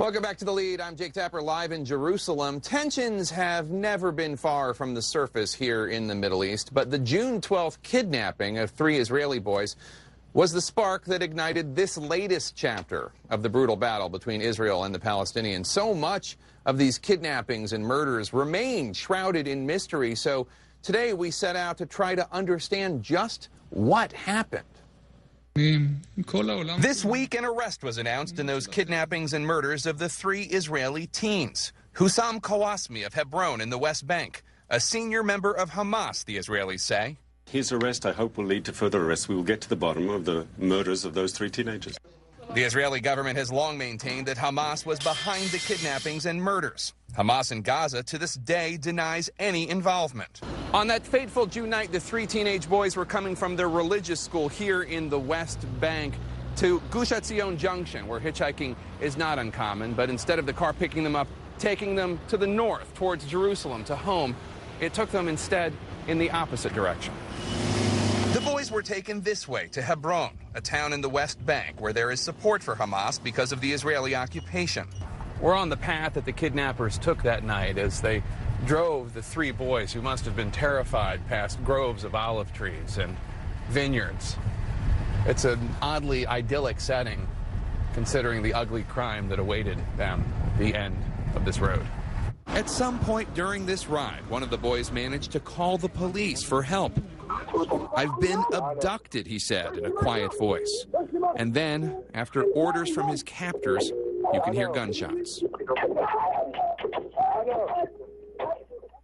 Welcome back to The Lead. I'm Jake Tapper, live in Jerusalem. Tensions have never been far from the surface here in the Middle East, but the June 12th kidnapping of 3 Israeli boys was the spark that ignited this latest chapter of the brutal battle between Israel and the Palestinians. So much of these kidnappings and murders remain shrouded in mystery, so today we set out to try to understand just what happened. This week, an arrest was announced in those kidnappings and murders of the 3 Israeli teens. Hussam Kawasmi of Hebron in the West Bank, a senior member of Hamas, the Israelis say. His arrest, I hope, will lead to further arrests. We will get to the bottom of the murders of those 3 teenagers. The Israeli government has long maintained that Hamas was behind the kidnappings and murders. Hamas in Gaza to this day denies any involvement. On that fateful June night, the 3 teenage boys were coming from their religious school here in the West Bank to Gush Etzion Junction, where hitchhiking is not uncommon, but instead of the car picking them up, taking them to the north towards Jerusalem, to home, it took them instead in the opposite direction. The boys were taken this way to Hebron, a town in the West Bank where there is support for Hamas because of the Israeli occupation. We're on the path that the kidnappers took that night as they drove the 3 boys, who must have been terrified, past groves of olive trees and vineyards. It's an oddly idyllic setting, considering the ugly crime that awaited them at the end of this road. At some point during this ride, one of the boys managed to call the police for help. "I've been abducted," he said in a quiet voice. And then, after orders from his captors, you can hear gunshots.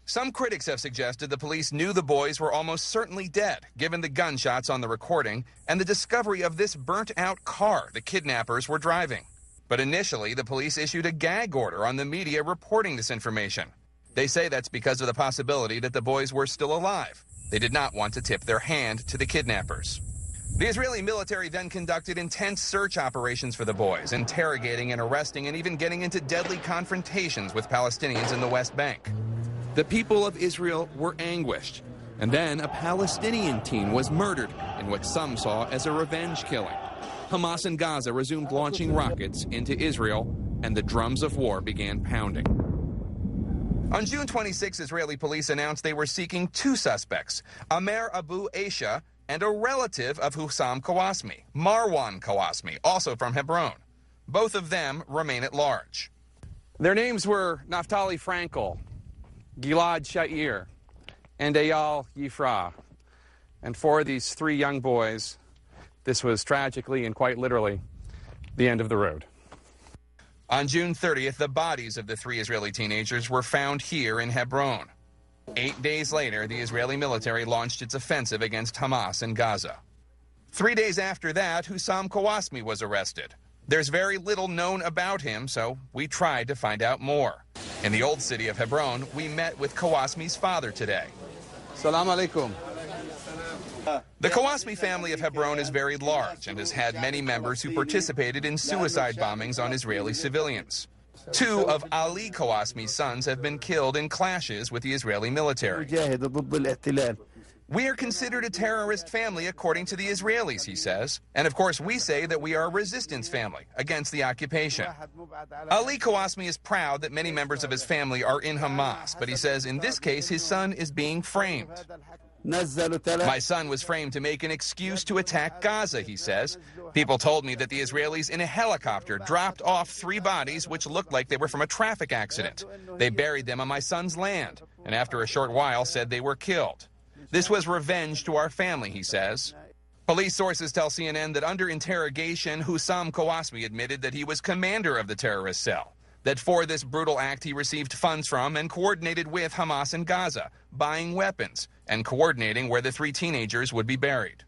Some critics have suggested the police knew the boys were almost certainly dead, given the gunshots on the recording and the discovery of this burnt-out car the kidnappers were driving. But initially, the police issued a gag order on the media reporting this information. They say that's because of the possibility that the boys were still alive. They did not want to tip their hand to the kidnappers. The Israeli military then conducted intense search operations for the boys, interrogating and arresting and even getting into deadly confrontations with Palestinians in the West Bank. The people of Israel were anguished, and then a Palestinian teen was murdered in what some saw as a revenge killing. Hamas in Gaza resumed launching rockets into Israel, and the drums of war began pounding. On June 26, Israeli police announced they were seeking 2 suspects, Amer Abu Aisha and a relative of Hussam Kawasmi, Marwan Kawasmi, also from Hebron. Both of them remain at large. Their names were Naftali Frankel, Gilad Sha'ir, and Eyal Yifra. And for these 3 young boys, this was tragically and quite literally the end of the road. On June 30th, the bodies of the 3 Israeli teenagers were found here in Hebron. 8 days later, the Israeli military launched its offensive against Hamas in Gaza. 3 days after that, Hussam Kawasmi was arrested. There's very little known about him, so we tried to find out more. In the old city of Hebron, we met with Kawasmi's father today. Salam alaikum. The Kawasmi family of Hebron is very large and has had many members who participated in suicide bombings on Israeli civilians. 2 of Ali Kawasmi's sons have been killed in clashes with the Israeli military. We are considered a terrorist family according to the Israelis, he says. And of course, we say that we are a resistance family against the occupation. Ali Kawasmi is proud that many members of his family are in Hamas, but he says in this case, his son is being framed. My son was framed to make an excuse to attack Gaza, he says. People told me that the Israelis in a helicopter dropped off 3 bodies which looked like they were from a traffic accident. They buried them on my son's land, and after a short while said they were killed. This was revenge to our family, he says. Police sources tell CNN that under interrogation, Hussam Kawasmi admitted that he was commander of the terrorist cell, that for this brutal act he received funds from and coordinated with Hamas in Gaza, buying weapons and coordinating where the 3 teenagers would be buried.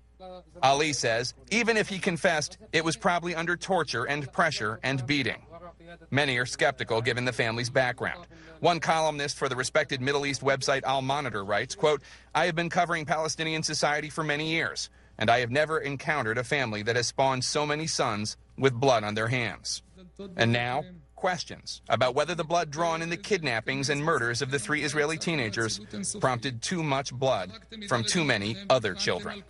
Ali says even if he confessed, it was probably under torture and pressure and beating. Many are skeptical given the family's background. One columnist for the respected Middle East website Al Monitor writes, quote, "I have been covering Palestinian society for many years, and I have never encountered a family that has spawned so many sons with blood on their hands." And now, questions about whether the blood drawn in the kidnappings and murders of the 3 Israeli teenagers prompted too much blood from too many other children.